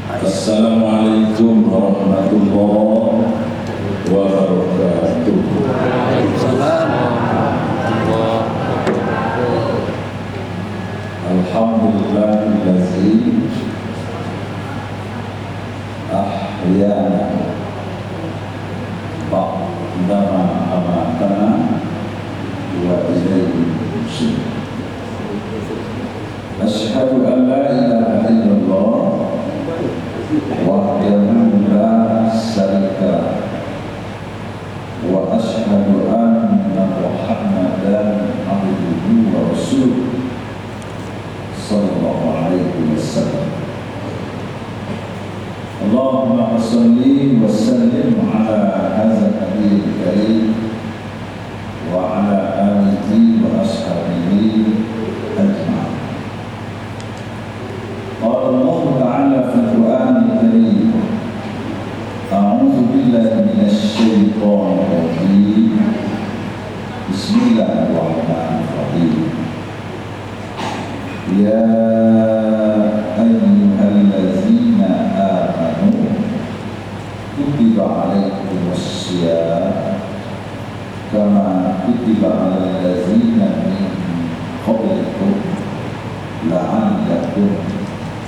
Assalamualaikum warahmatullahi wabarakatuh. Alhamdulillahillazi ahyana ba'dama amatana wa ilayhi nusyur. Asyhadu an la ilaha illallah wahdahu la syarika lah wa asyhadu anna Muhammadan abduhu wa rasuluh sallallahu alaihi wasallam. Allahumma shalli wa sallim ala hadzal nabiyil karim wa ala alihi wa ashabihi ajma'in. Qala Allah Ta'ala fil Qur'anil Karim, A'udzu billahi minasy syaithanir rajim. Bismillahirrahmanirrahim. Ya ayyuhallazina amanu kutiba alaikumus syiyam kama kutiba alal ladzina min qablikum la'allakum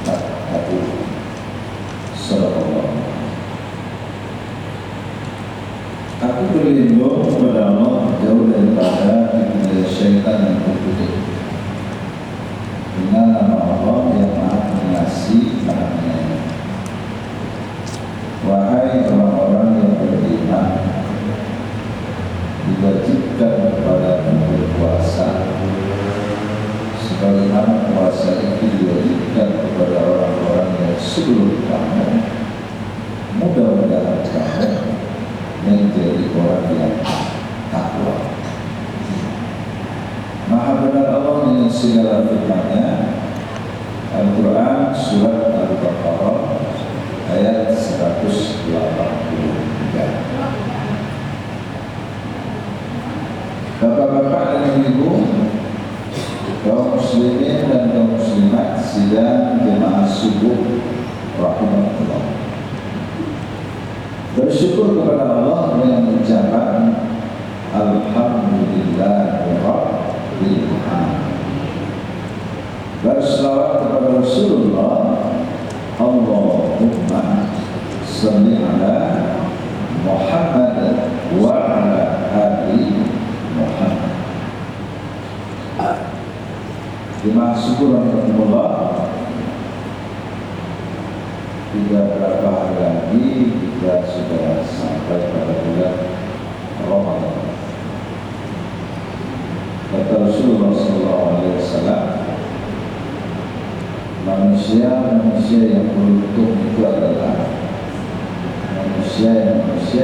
tattaqun. Sallallahu. Aku berlindung kepada Allah jauh daripada syaitan yang terkutuk, dengan nama Allah yang Maha Pengasih, Maha Penyayang. Wahai orang-orang yang beriman, diwajibkan kepada berpuasa sebagaimana puasa itu diwajibkan kepada orang-orang yang sebelum kamu. Mudah-mudahan kamu menjadi orang yang takwa. Maha benar Allah dengan segala firman-Nya. Al-Quran surat Al-Baqarah ayat 183. Bapak-bapak dan ibu, kaum muslimin dan kaum muslimat sidang jemaah subuh rahimahullah, bersyukur kepada Allah dengan ucapan Alhamdulillahirabbil alamin. Berselawat kepada Rasulullah. Allahumma shalli ala Muhammad wa ala ali Muhammad. Jemaah syukur rahimahullah, tidak berapa hari lagi kita sudah sampai pada bulan Ramadan. Kata Rasulullah SAW, manusia yang beruntung itu adalah manusia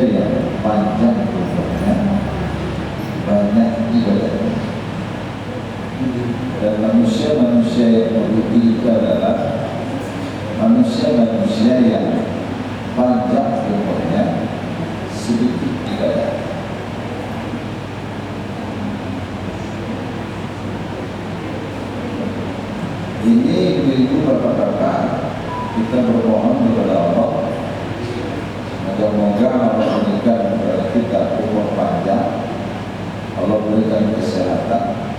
yang panjang umurnya, banyak ibadahnya. Dan manusia yang berugi itu adalah manusia yang panjang umurnya, sedikit ibadah. Ini ibu bapak-bapak, kita bermohon kepada Allah, moga-moga Allah berikan kepada kita umur panjang, Allah berikan kesehatan,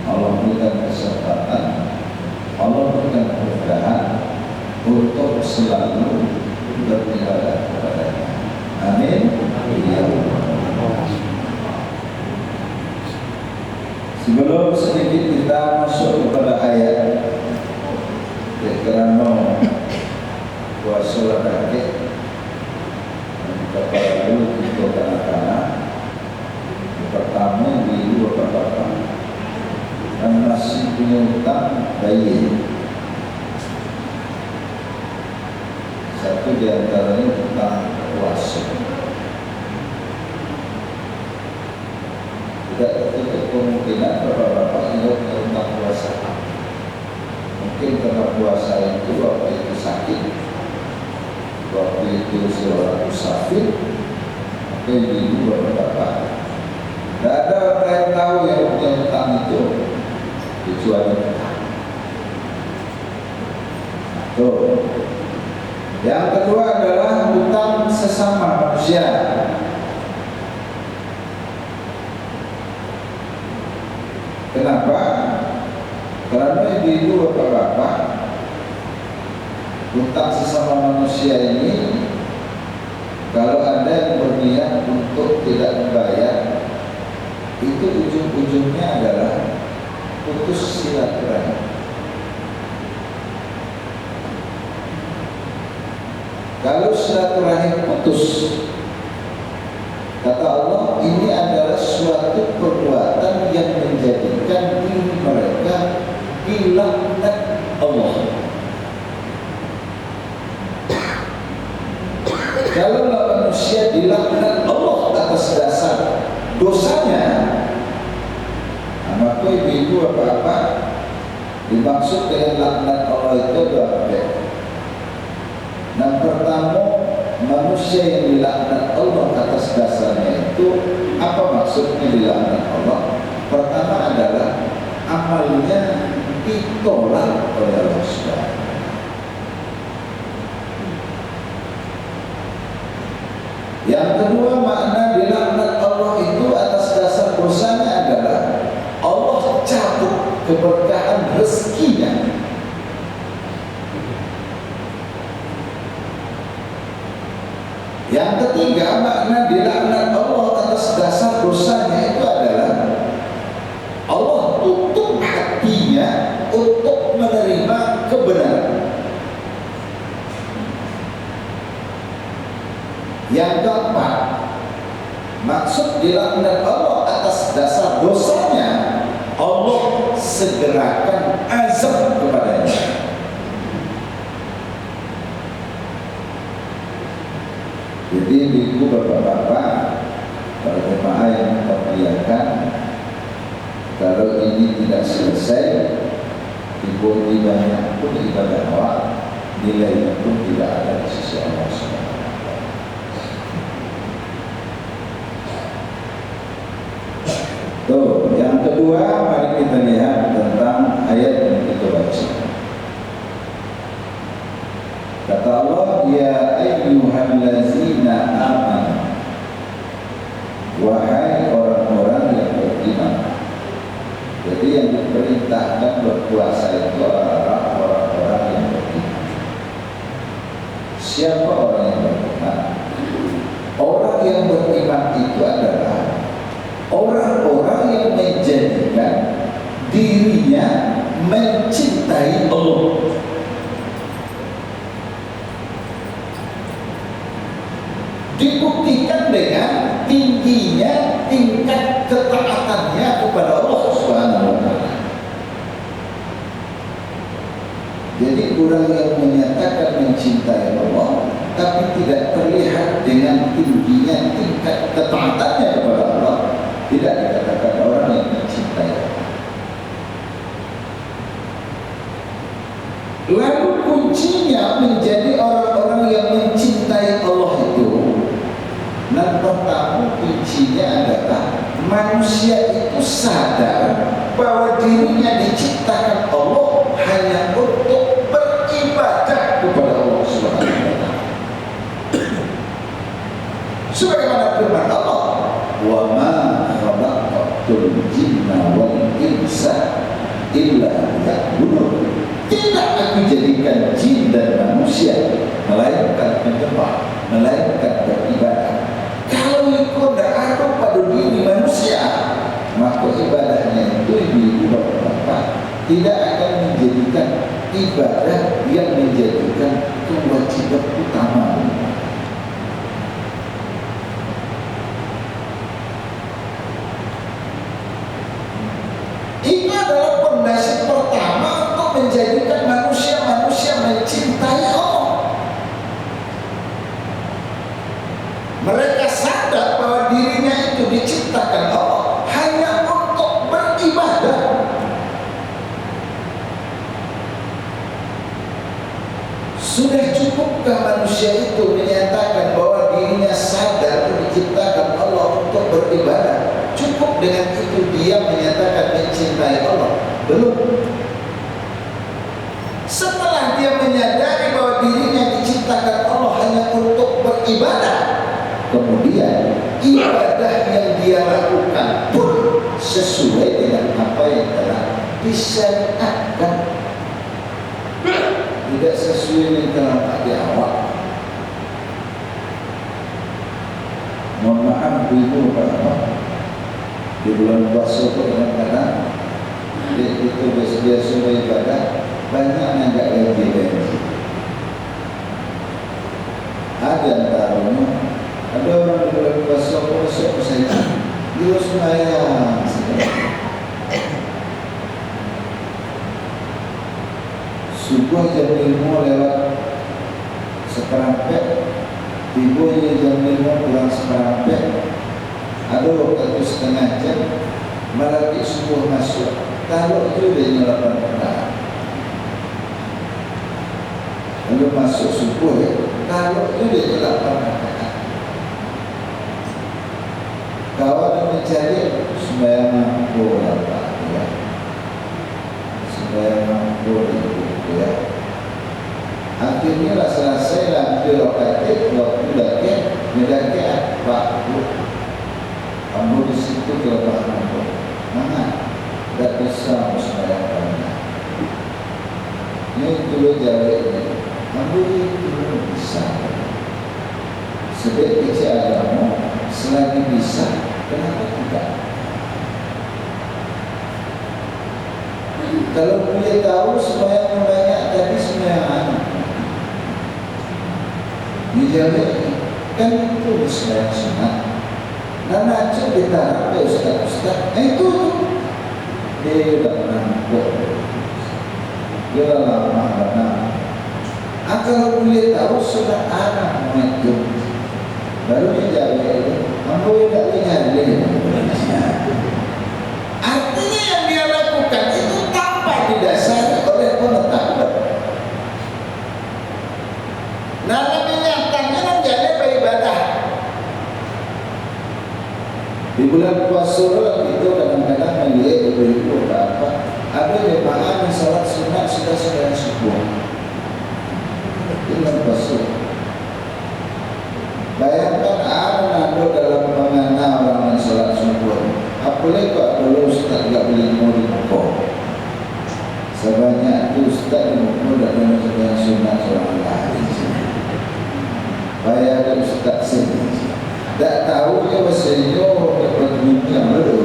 Allah berikan kesempatan, Allah berikan kemudahan untuk selalu beribadah kepada-Nya. Amin. Ya Allah. Sebelum sedikit kita masuk kepada ayat kerana puasa rakyat kepada dulu kita kanak-kanak pertama ibu bapak-bapak dan masih punya hutang bayi. Satu di antaranya tentang puasa. Tidak tertutup kemungkinan bapak-bapak juga tentang puasa. Mungkin karena puasa itu waktu itu sakit, waktu itu seorang musafir, mungkin ibu bapak-bapak. Tidak ada orang yang tahu yang punya hutang itu kecuali kita. Tuh. Yang kedua adalah hutang sesama manusia. Kenapa? Karena ibu-ibu bapak-bapak, hutang sesama manusia ini kalau ada yang berniat untuk tidak membayar, itu ujung-ujungnya adalah putus silaturahmi. Kalau silaturahmi putus, kata Allah, ini adalah suatu perbuatan yang menjadikan diri mereka dilaknat Allah. Kalau manusia dilaknat Allah atas dasar dosanya, maka ibu-ibu apa-apa dimaksud dengan laknat Allah itu dua. Yang pertama, manusia yang dilaknat Allah atas dasarnya itu, apa maksudnya dilaknat Allah? Pertama adalah amalnya ditolak oleh Allah SWT. Yang kedua, makna dilaknat Allah itu atas dasar dosanya adalah Allah cabut keberkahan rezekinya. Yang ketiga, makna dilaknat Allah atas dasar dosanya itu adalah Allah tutup hatinya untuk menerima kebenaran. Yang keempat, maksud dilaknat Allah atas dasar dosanya, Allah segerakan azab kepadanya. Jadi ibu bapak-bapak, para jemaah yang kita muliakan, kalau ini tidak selesai, diboleh banyak pun ibadah awak, nilainya pun tidak ada di sisi Allah SWT. Tuh, yang kedua, mari kita lihat tentang ayat yang kita baca. Kata Allah, ya ayyuhallazina amanu, wahai orang-orang yang beriman. Jadi yang diperintahkan berpuasa itu adalah orang-orang yang beriman. Siapa orang yang beriman? Orang yang beriman itu adalah orang-orang yang menjadikan dirinya mencintai Allah. Dibuktikan dengan tingginya tingkat ketaatannya kepada Allah Subhanahu wa Ta'ala. Jadi orang yang menyatakan mencintai Allah tapi tidak terlihat dengan tingginya tingkat ketaatannya kepada Allah, tidak dikatakan orang yang mencintai Allah. Lalu kuncinya menjadi orang-orang yang mencintai Allah itu, yang pertama kuncinya adalah manusia itu sadar bahwa dirinya diciptakan Allah hanya untuk beribadah kepada Allah Subhanahu wa Ta'ala. Sebagaimana firman Allah, wa ma khalaqtul jinna wal insa illa liya'budun. Tidak aku jadikan jin dan manusia melainkan menyembah, melainkan beribadah. Kalau itu tidak ada pada diri manusia, maka ibadahnya itu ibu bapak tidak akan menjadikan ibadah yang menjadikan kewajiban utama. Itu adalah pondasi pertama untuk menjadikan manusia mencintai Allah. Mereka sadar bahwa dirinya itu diciptakan Allah hanya untuk beribadah. Sudah cukupkah manusia itu menyatakan bahwa dirinya sadar diciptakan Allah untuk beribadah? Cukup dengan itu dia menyatakan mencintai Allah? Belum. Setelah dia menyadari bahwa dirinya diciptakan Kemudian ibadah yang dia lakukan pun sesuai dengan apa yang telah disyariatkan, tidak sesuai dengan terangkat di awal. Mohon maaf ibu bapak, di bulan puasa itu kadang-kadang itu biasa ibadah banyak yang nggak janji. Ada antaranya, ada orang di bulan puasa saya dia semayang subuh jam 5 lewat seperempat, tibunya jam 5 kurang seperempat, ada waktu setengah jam, malah subuh masuk. Kalau itu dia nyalakan kendaraan, lalu masuk subuh ya, kalau itu dia nyalakan kendaraan. Kawan mencari sembahyang mampu apa ya, sembahyang mampu itu ya. Akhirnya lah selesai lampu rokatik waktu lagi mendaki apa kamu di situ kelemahan mampu mana tidak bisa sembahyang banyak. Ini dulu jawabnya kamu itu bisa sebaik kecil agama selagi bisa, kenapa tidak? Kalau dia tahu sembahyang banyak tadi sembahyang dijawab kan itu sembahyang sunat. Dan acak ditaruh ke ustaz-ustaz, itu dia tak nampak, dia lama benar. Kalau dia tahu sudah anak itu, baru dia jawab, kamu tidak lihat dia. Artinya yang dia lakukan itu tanpa didasari oleh pengetahuan. Nah, nyatanya menjadi beribadah. Di bulan puasa itu kadang-kadang melihat ibu-ibu apa, ada jemaah yang salat sunat sudah sembahyang subuh. Di bulan puasa. Bayangkan ada dalam mengenal orang yang salat subuh. Apalagi kalau dulu ustaz tidak boleh mau di pokok. Sebanyak itu ustaz di pokok tidak boleh sembahyang sunat seorang lain. Bayangkan ustaz sini. Tak tahu dia bersenyum berdunia yang lalu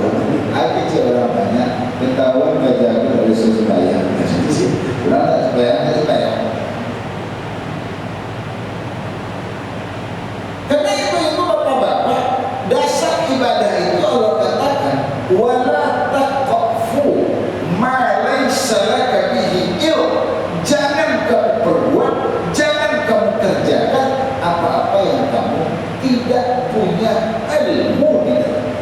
ada orang banyak ketahuan baca dari sembahyang orang tak sembahyang karena ibu-ibu bapak-bapak dasar ibadah itu Allah katakan wala taqfu ma laysa laka bihi ilm, jangan kamu perbuat, jangan kamu kerjakan apa-apa yang kamu tidak punya ilmu di dalam.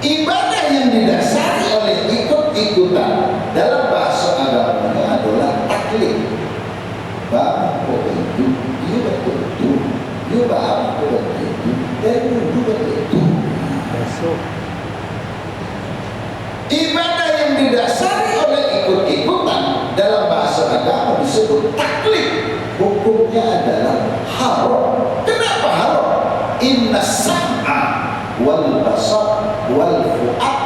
Ibadah yang didasari oleh ikut-ikutan dalam bahasa agamanya adalah taklid. Bangko itu, dia betul itu, dia bangko betul itu, dan dulu betul itu. Ibadah yang didasari oleh ikut-ikutan dalam bahasa agama disebut taklid. Hukumnya adalah haram. Kenapa haram? Inna sam'a wal basar wal fu'ad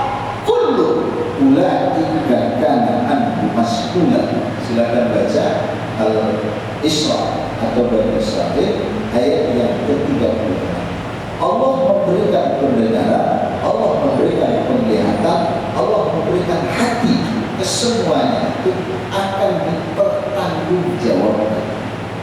kullu ulaika kana anhu mas'ulan. Silakan baca Al-Isra atau Bani Israil ayat yang ke-36. Allah memberikan pendengaran, Allah memberikan penglihatan, Allah memberikan hati. Kesemuanya itu akan dipertanggungjawabkan.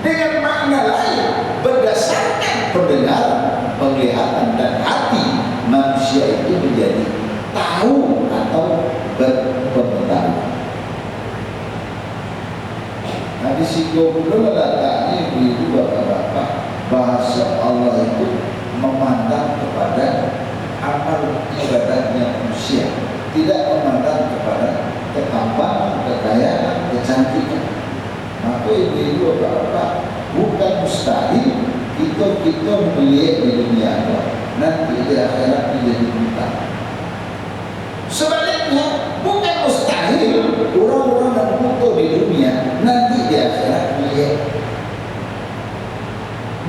Dengan makna lain, berdasarkan pendengaran, penglihatan dan hati, manusia itu menjadi tahu atau berpengetahuan. Nah, di situ dulu letaknya ibu bapak-bapak, bahasa Allah itu memandang kepada amal ibadahnya manusia, tidak memandang kepada ketampangan, kekayaan, kecantikan. Maka ibu bapak bukan mustahil kita melihat di dunia nanti di akhirat menjadi buta. Sebaliknya bukan mustahil orang-orang yang buta di dunia nanti di akhirat melihat.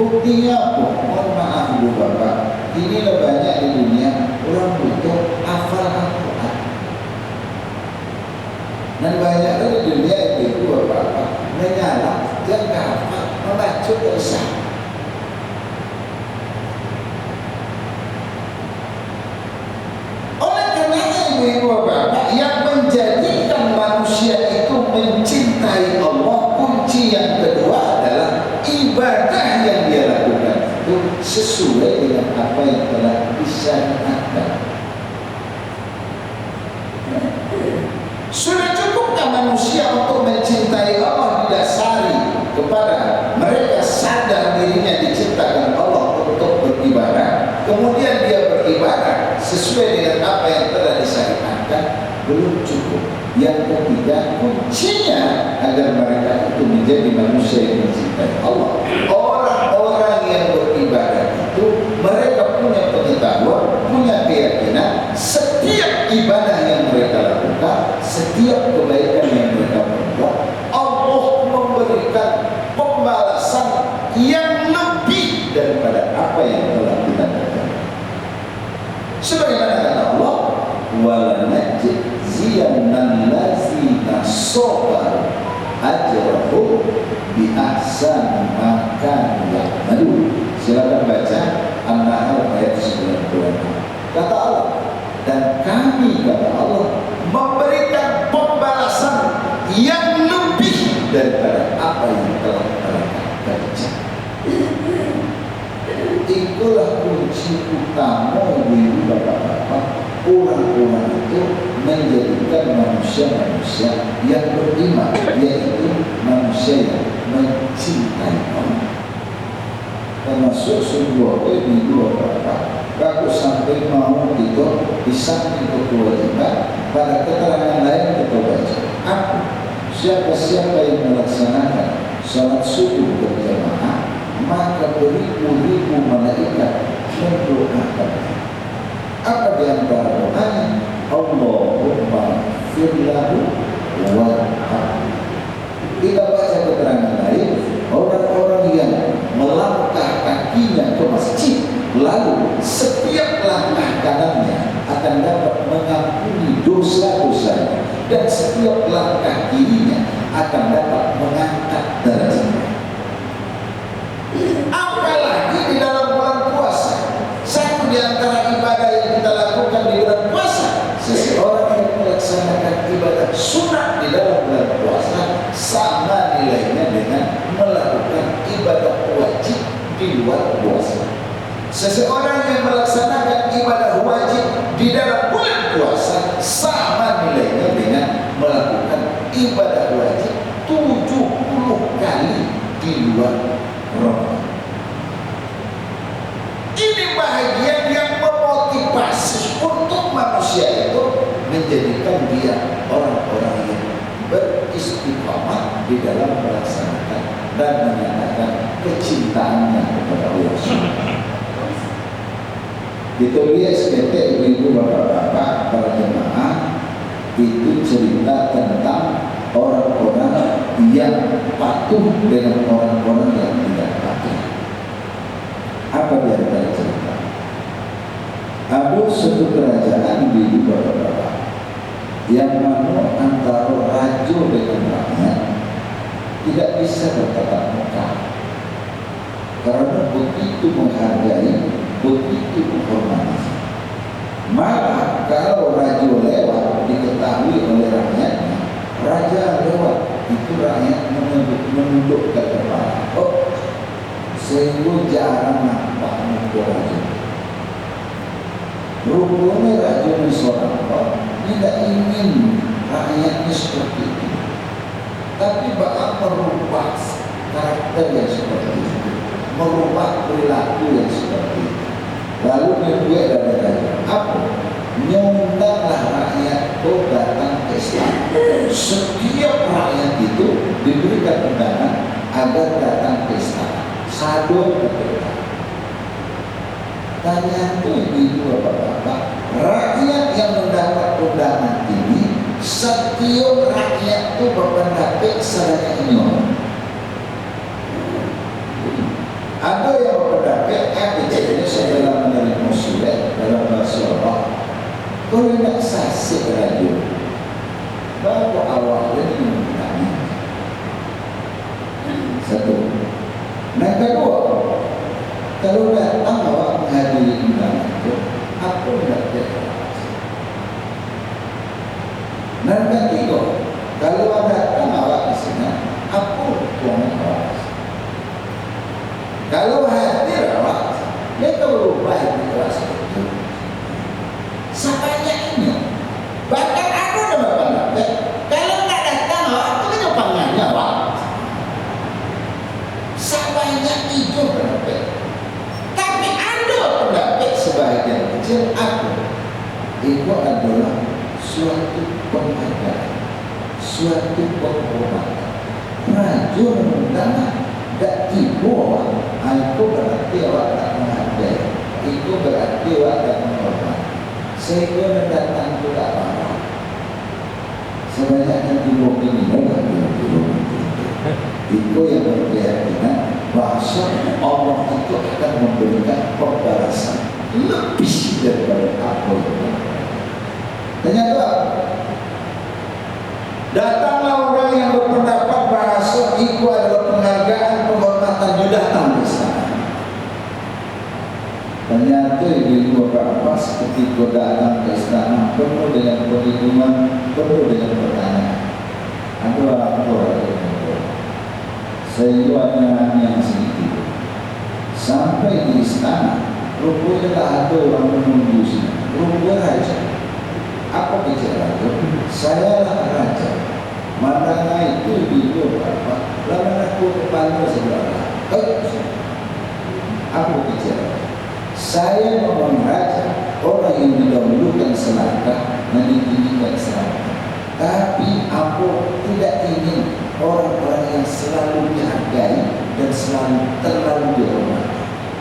Buktinya apa? Mohon maaf ibu bapak, inilah banyak di dunia orang butuh hafal Al-Quran. Dan banyak di dunia ibu bapak menyala dan hafal membaca tulisan. Oleh karenanya ibu bapak, yang menjadikan manusia itu mencintai Allah, kunci yang kedua adalah ibadah yang dia lakukan itu sesuai dengan apa yang telah disyariatkan. Sudah cukupkah manusia untuk mencintai Allah didasari kepada mereka sadar dirinya diciptakan Allah untuk beribadah, kemudian dia beribadah sesuai dengan apa yang telah disyariatkan? Belum cukup. Yang ketiga, kuncinya agar mereka itu menjadi manusia yang mencintai Allah, orang-orang yang beribadah itu mereka punya pengetahuan, punya keyakinan setiap ibadah yang mereka lakukan, setiap kebaikan yang mereka perbuat, Allah memberikan pembalasan yang lebih daripada apa yang telah kita lakukan. Sebagaimana kata Allah, wala najziyannal ladzina sabaru ajrahum bi ahsani ma kanu ya'malun. Silakan baca An-Nahl ayat 96. Kata Allah, dan kami kata Allah memberikan pembalasan yang lebih daripada apa yang telah mereka kerjakan. Itulah kunci utama ibu bapak-bapak, orang-orang itu menjadikan manusia-manusia yang beriman, yaitu manusia yang mencintai Allah. Termasuk sebuah ibu bapak, kalau sampai mau itu di samping kewajiban, pada keterangan lain kita baca, aku siapa-siapa yang melaksanakan salat subuh berjamaah, maka beribu-ribu malaikat mendoakan. Apa di antara doanya? Allahumma firlahu warhamhu. Kita baca keterangan lain, orang-orang yang melangkah kakinya ke masjid, lalu setiap langkah kanannya akan dapat mengampuni dosa-dosanya, dan setiap langkah kirinya akan dapat mengangkat derajatnya. Apalagi di dalam bulan puasa, satu di antara ibadah yang kita lakukan di bulan puasa, seseorang yang melaksanakan ibadah sunat di dalam bulan puasa sama nilainya dengan melakukan ibadah wajib di luar puasa. Seseorang yang melaksanakan ibadah wajib di dalam bulan puasa sama nilainya dengan melakukan ibadah wajib 70 kali di luar Ramadan. Ini bahagian yang memotivasi untuk manusia itu menjadikan dia orang-orang yang beristiqamah di dalam melaksanakan dan menyatakan kecintaannya kepada Allah SWT. Ditulis SPT ibu bapak-bapak para jemaah, itu cerita tentang orang-orang yang patuh dengan orang-orang yang tidak patuh. Apa dia antara cerita? Ada suatu kerajaan di bapak-bapak yang mana antara raja dengan rakyat tidak bisa bertatap muka, karena begitu menghargai, begitu menghormati. Malah kalau raja lewat diketahui oleh rakyatnya, raja lewat itu rakyat menundukkan kepala. Oh, sehingga jarang nampak muka raja. Rupanya raja Nusantara tidak ingin rakyatnya seperti itu, tapi bakal merubah karakter yang seperti itu, merubah perilaku yang seperti itu. Lalu dia dari raja apa? Nyundanglah rakyat itu datang ke istana. Setiap rakyat itu diberikan undangan agar datang ke istana. Sadar betul. Tanya tuh ibu bapak-bapak, rakyat yang mendapat undangan ini, setiap rakyat itu berpendapat sadar ini. Ada yang berpendapat APCD setelah menerima surat dalam bahasa Allah. Kalau tidak sasih radio, baru awalnya menggunakan satu. Nah kedua, kalau datang awak menghadiri undangan itu, aku tidak deklarasi. Dan ketiga, kalau datang awak di sini, aku tuang awak. Kalau hadir awak, mereka berubah deklarasi itu. Samanya ini, bahkan aku dapat pendapat, kalau tidak datang awak, itu kan panggilnya awak. Samanya itu pendapat. Tapi ada pendapat sebagian kecil aku, itu adalah suatu penghargaan, suatu penghormatan. Rajul undangan tak tipu awak, itu berarti awak tak menghargai, itu berarti awak tak menghormati. Sehingga mendatang itu tak apa. Sebenarnya tipu ini bukan tipu. Itu yang berkeyakinan bahasa Allah itu akan memberikan pembalasan lebih daripada apa itu. Ternyata datanglah orang yang berpendapat bahasa itu adalah penghargaan, penghormatan, dia datang ke sana. Ternyata ibu bapak ketika datang ke istana penuh dengan perhitungan, penuh dengan pertanyaan. Ada orang sehingga yang sedikit sampai di istana, rupanya tak ada orang menunggu sini. Rupanya raja. Apa bicara itu? Saya lah raja. Mana itu ibu bapak, lalu aku kepala sebelah. Apa bicara? Saya memang raja, orang yang didahulukan selangkah dan ditinggikan selangkah. Tapi aku tidak ingin orang-orang yang selalu dihargai dan selalu terlalu dihormati.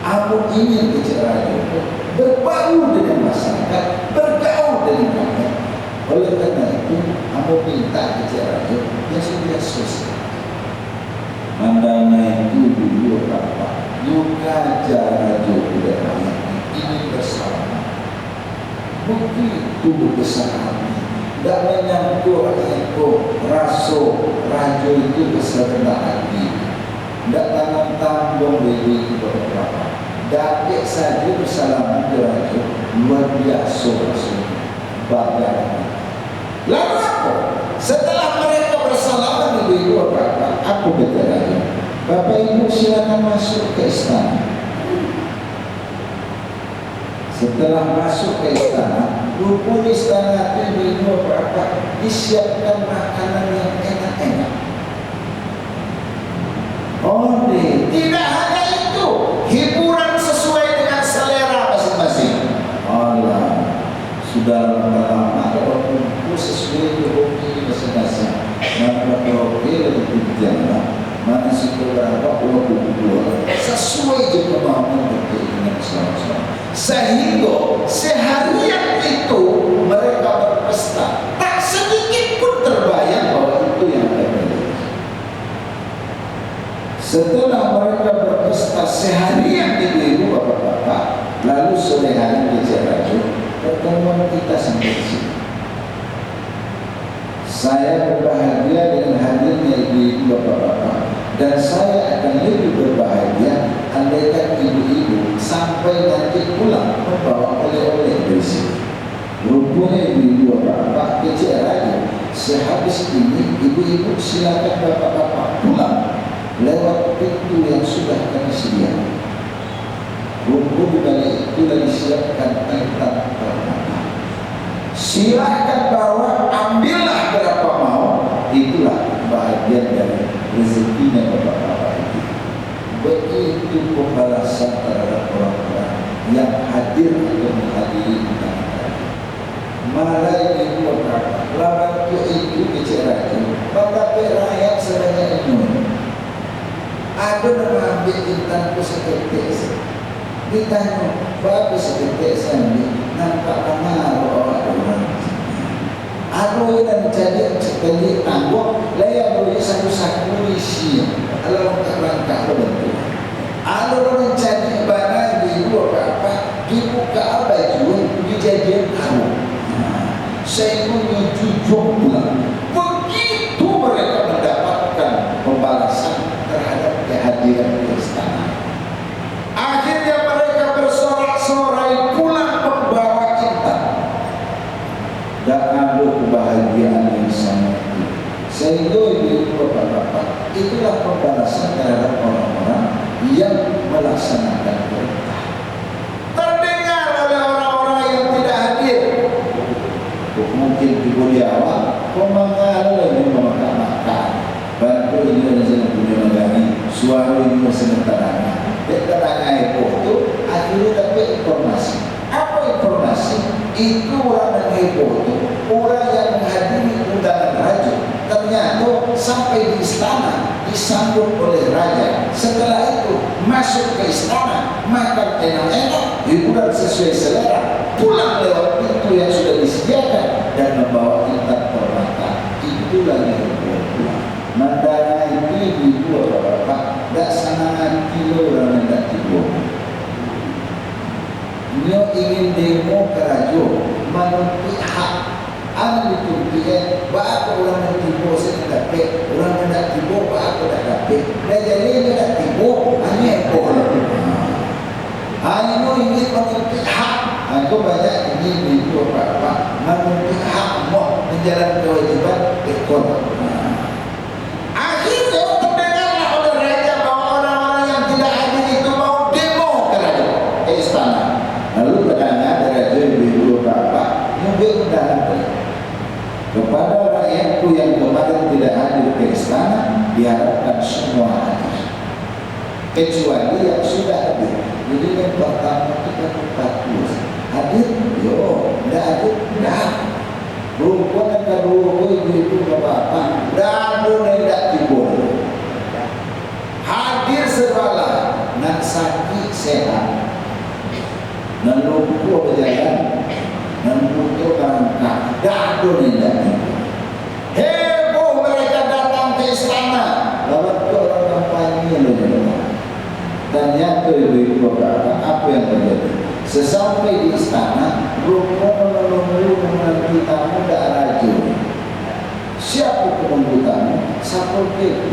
Aku ingin bicara itu berbaur dengan masyarakat, bergaul dengan rakyat. Oleh karena itu, aku minta bicara itu yang sudah selesai. Mandangnya itu dulu apa? Juga jarak juga rakyat ingin bersama. Begitu besar hati. Tak menyangkut rakyatku rasa raja itu berserendah hati. Tak tanggung-tanggung bagi itu berapa. Dapat saja bersalaman dengan raja luar biasa rasanya. Bagaimana? Lalu apa? Setelah mereka bersalaman dengan itu berapa? Aku berkata, Bapak Ibu silakan masuk ke istana. Setelah masuk ke istana, rupun istana itu minum berapa, disiapkan makanan yang enak-enak. Oh, tidak hanya itu, hiburan sesuai dengan selera masing-masing. Allah, sudah lama kalau kumpul sesuai dengan hobi masing-masing. Mana hobi lebih berjalan, mana sekolah berapa sesuai dengan kemauan berkeinginan sama-sama. Sehingga seharian itu mereka berpesta, tak sedikit pun terbayang bahwa itu yang terjadi. Setelah mereka berpesta seharian itu bapak-bapak, lalu sore hari bicara itu pertemuan kita sampai di sini. Saya berbahagia dengan hadirnya ibu-ibu bapak-bapak, dan saya akan lebih berbahagia andaikan ibu-ibu sampai nanti pulang membawa oleh-oleh dari sini. Rupanya ibu-ibu bapak-bapak kecil lagi. Sehabis ini ibu-ibu silakan bapak-bapak pulang lewat pintu yang sudah kami sediakan. Rupanya dari itu lagi siapkan tempat pertama. Silahkan bawa, ambillah berapa mau. Itulah bahagian dari rezekinya bapak-bapak itu. Begitu pembalasan terhadap orang-orang yang hadir atau menghadiri undangan tadi. Malah itu bapak, lawan itu bicara itu, bapak rakyat sebanyak ini. Ada nama ambil intanku seketik. Ditanya, bapak seketik sendiri, nampak mana orang-orang. Aku dan jadi sekali tangguh, layak boleh satu-satu isi. Kalau rangka berbentuk. Ada orang ibu bapak-bapak, itulah pembalasan terhadap orang-orang yang melaksanakan perintah. Terdengar oleh orang-orang yang tidak hadir. Mungkin ibu di awal pemanggil ini memakan-makan. Bantu ini yang punya negari, suara ini sementara. Tengah itu akhirnya dapat informasi. Apa informasi? Itu orang yang heboh itu orang yang menghadiri undangan raja. Ternyata sampai di istana disambut oleh raja. Setelah itu masuk ke istana, makan enak-enak, hiburan sesuai selera, pulang lewat pintu yang sudah disediakan dan membawa kitab permata. Itulah yang berbuat. Mandana itu ibu bapak, tak sangat kilo orang yang tiba. Nyo ingin demo kerajo, menuntut hak. Anu dituntutnya, bapak orang yang tiba saya tidak dapat, orang yang tidak tiba bapak tidak dapat. Dan jadi tidak tiba hanya ekor. Hanya ingin menuntut hak. Aku banyak ingin ibu bapak menuntut hak, mau menjalankan kewajiban ekor. Kepada rakyatku yang kemarin tidak hadir ke istana, diharapkan semua hadir, kecuali yang sudah hadir. Jadi yang pertama kita 40 hadir, yo, tidak hadir, tidak. Rupanya kedua itu bapak, dan tidak timbul. Hadir segala, nak sakit sehat, dan lumpuh berjalan. Menentukan dahulu tidak. Heboh mereka datang ke istana. Lalu orang kampanye loh. Dan yang kedua apa yang terjadi? Sesampai di istana, rombongan menanti tamu dak raja. Siapa penunggu tamu? Satpol PP.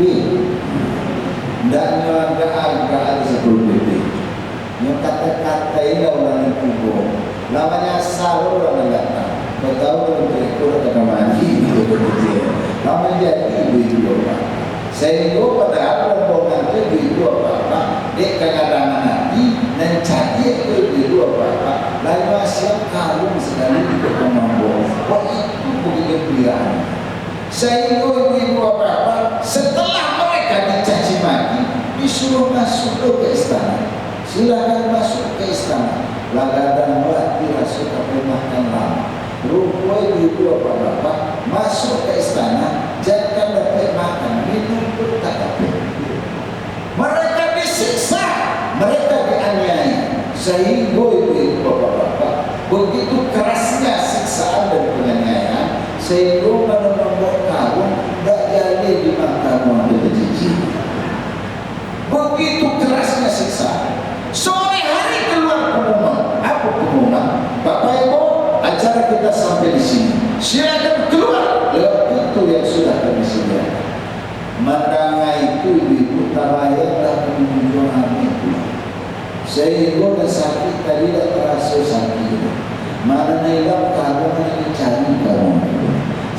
Dan yang agak ada Satpol PP. Yang kata-kata ini orang yang tiba. Namanya selalu orang yang datang. Betul betul kita mandi. Namanya jadi ibu bapak. Saya itu pada rombongan itu ibu bapak. Dia kadang-kadang nanti dan cari ibu bapak. Lalu masih kalung sekali di kemampuan. Wah itu begitu pilihan. Saya itu ibu bapak. Setelah mereka dicaci maki, disuruh masuk ke istana. Silakan masuk ke istana. Lagadang melatih rasa makan lama. Rupanya ibu bapak masuk ke istana, jangan dapat makan, minum pun tak dapat. Mereka disiksa, mereka dianiaya. Sehingga ibu bapak begitu kerasnya siksaan dan penganiayaan, sehingga menemukan karung tak jadi di mahkamah berjiji. Begitu kerasnya siksaan. Sore hari keluar pengumuman. Apa pengumuman? Bapak Ibu, acara kita sampai di sini. Silakan keluar lewat pintu yang sudah kami sediakan. Mandanga itu ibu tabayanglah pengunjungan itu. Sehingga sakit tadi tidak terasa sakit. Mana hilang karung yang dicari kamu.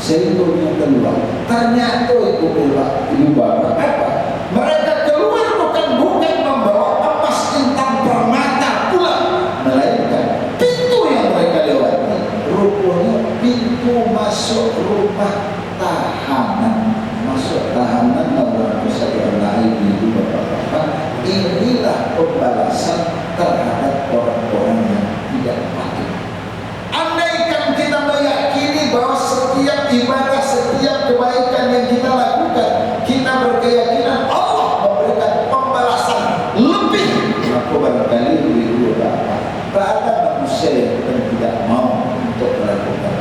Sehingga dia keluar. Ternyata itu keluar ibu bapak apa? Mereka keluar bukan membawa emas intan permata pulang, melainkan pintu yang mereka lewati rupanya pintu masuk rumah tahanan. Masuk tahanan orang kesadaran lain itu bapak-bapak. Inilah pembalasan terhadap orang-orang yang tidak patuh. Andaikan kita meyakini bahwa setiap ibadah, setiap kebaikan yang kita lakukan, kita berkeyakinan Allah memberikan pembalasan lebih. Maka barangkali itu apa? Tak ada manusia yang tidak mau untuk melakukan.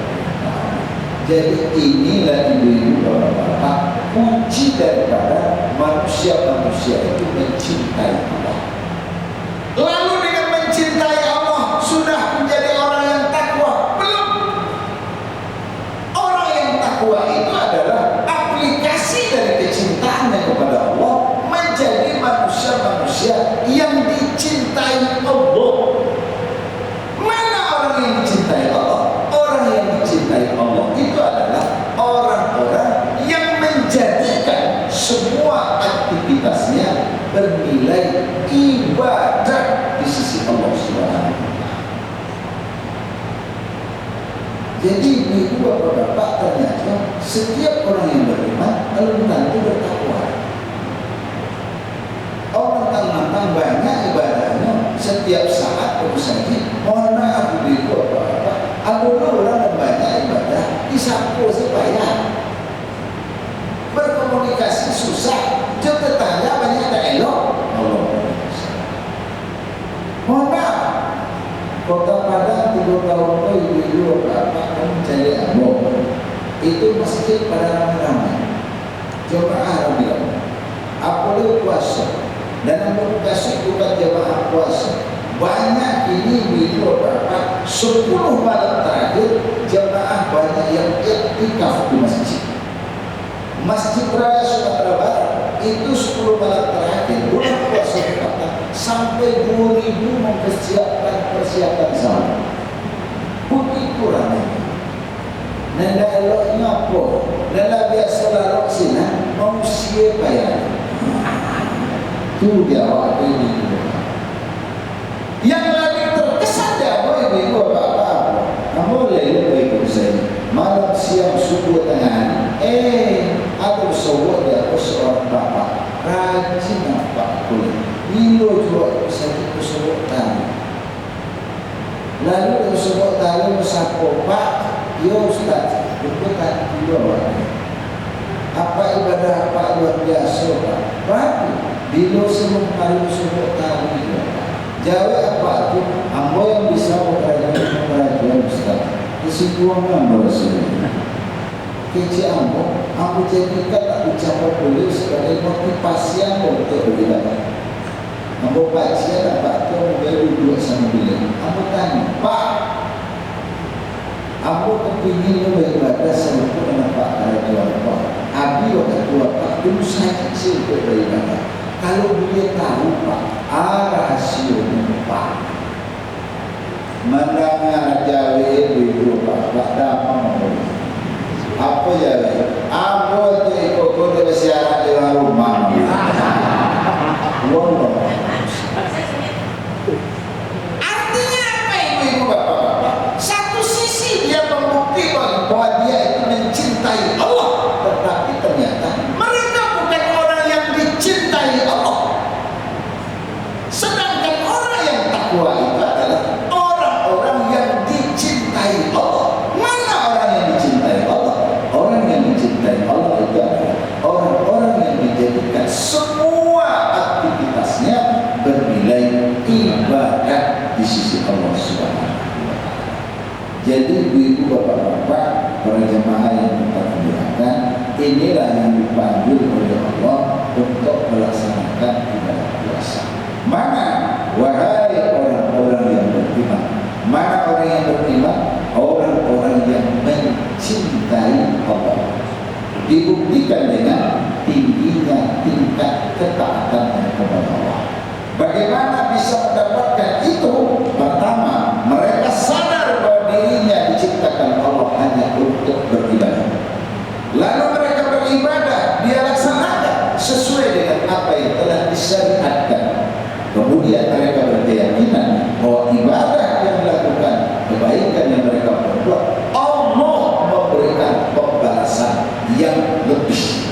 Jadi inilah ibu-ibu bapak-bapak kunci daripada manusia-manusia itu mencintai Allah. Lalu dengan mencintai Allah sudah menjadi orang yang takwa? Belum. Orang yang takwa itu adalah aplikasi dari kecintaannya kepada Allah menjadi manusia-manusia yang dicintai Allah. Mana orang yang dicintai Allah? Orang yang dicintai Allah itu adalah orang-orang yang menjadikan Jadi ibu bapak-bapak, ternyata setiap orang yang beriman belum tentu bertakwa. Orang mentang-mentang banyak ibadahnya setiap saat terus saja. Mohon maaf ibu bapak-bapak, ada orang yang banyak ibadah disapu supaya berkomunikasi susah, jauh tetangga banyak tak elok. Mohon maaf, Kota Padang 3 tahun ibu bapak kamu cari ambo, itu masjid pada ramai-ramai. Jemaah bilang, apalagi puasa, dan ambo kasih bukan jemaah puasa. Banyak ini ibu bapak 10 malam terakhir jemaah banyak yang iktikaf di masjid. Masjid Raya Sumatera Barat itu 10 malam terakhir bulan puasa sampai 2.000 mempersiapkan persiapan salat. Begitu ramai. Nanda eloknya apa? Nanda biasa lalok sini manusia bayar. Itu dia waktu ini. Yang lebih terkesan dia ibu bapak. Kamu boleh ikut saya. Malam siang subuh tengah. Ada sebuah dia seorang bapak rajin nampak kulit. Bilo juga bisa sebuah tali. Lalu sebuah tali mensapo Pak, yo Ustaz, bukan bilo. Apa ibadah apa luar biasa Pak? Pak, bilo semua kali sebuah tali. Jawab apa itu? Ambo yang bisa mengerjakan Ustaz. Kesimpulannya ambo sendiri. Kecil ambo jadikan tak ucapan boleh sebagai motivasi ambo untuk beribadah. Ambo baca dapat tu mobil duduk sama bila. Ambo tanya, Pak, ambo kepingin beribadah selalu nampak ada tuan Pak. Abi waktu tua Pak, dulu saya kecil untuk beribadah. Kalau dia tahu Pak, rahasianya Pak. Mendengar Jawa ibu Pak dapat apa ya? Ambo tu ikut bersiaran di rumah. Artinya apa ibu bapak? Satu sisi dia membukti bahwa dia itu mencintai Allah, tetapi ternyata mereka bukan orang yang dicintai Allah. Sedangkan orang yang takwa itu adalah orang-orang yang dicintai Allah. Mana orang yang dicintai Allah? Orang yang dicintai Allah itu adalah orang-orang yang dijadikan semua aktivitasnya bernilai ibadah di sisi Allah Subhanahu wa Ta'ala. Jadi ibu bapak-bapak, para jemaah yang kita muliakan, inilah yang dipanggil oleh Allah untuk melaksanakan ibadah puasa. Mana wahai orang-orang yang beriman? Mana orang yang beriman? Orang-orang yang mencintai Allah. Dibuktikan dengan tingginya tingkat ketaatan kepada Allah. Bagaimana bisa mendapatkan itu? Pertama, mereka sadar bahwa dirinya diciptakan Allah hanya untuk beribadah. Lalu mereka beribadah, dia laksanakan sesuai dengan apa yang telah disyariatkan. Kemudian mereka berkeyakinan bahwa ibadah yang dilakukan, kebaikan yang mereka perbuat, Allah memberikan pembalasan yang lebih.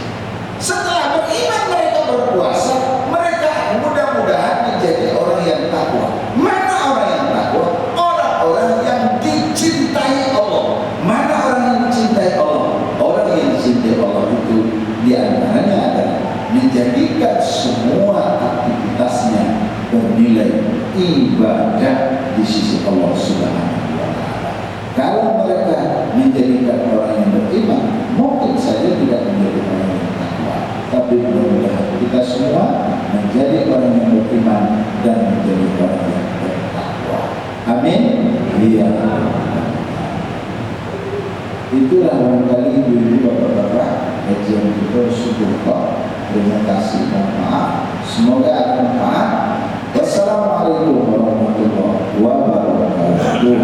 Setelah beriman mereka berpuasa, mereka mudah-mudahan menjadi orang yang takwa. Mana orang yang takwa? Orang-orang yang dicintai Allah. Mana orang yang mencintai Allah? Orang yang dicintai Allah itu diantaranya adalah menjadikan semua aktivitasnya bernilai ibadah di sisi Allah Subhanahu wa Ta'ala. Kalau mereka menjadikan orang yang beriman, mungkin saja tidak menjadi orang yang takwa, tapi mudah-mudahan kita semua menjadi orang yang beriman dan menjadi orang yang bertakwa. Amin. Iya. Itulah barangkali ibu-ibu bapak-bapak kajian kita syukur. Terima kasih dan maaf. Semoga ada manfaat. Wassalamualaikum warahmatullahi wabarakatuh.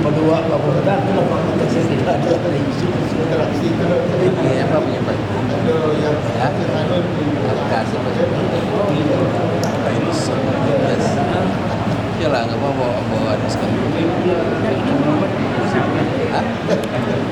Berdua, dan tidak ada isu interaksi. Ini apa punya Pak? Yang Kasih Pak. Yes. Ya lah, nggak apa-apa bawa ada sekali. Hah?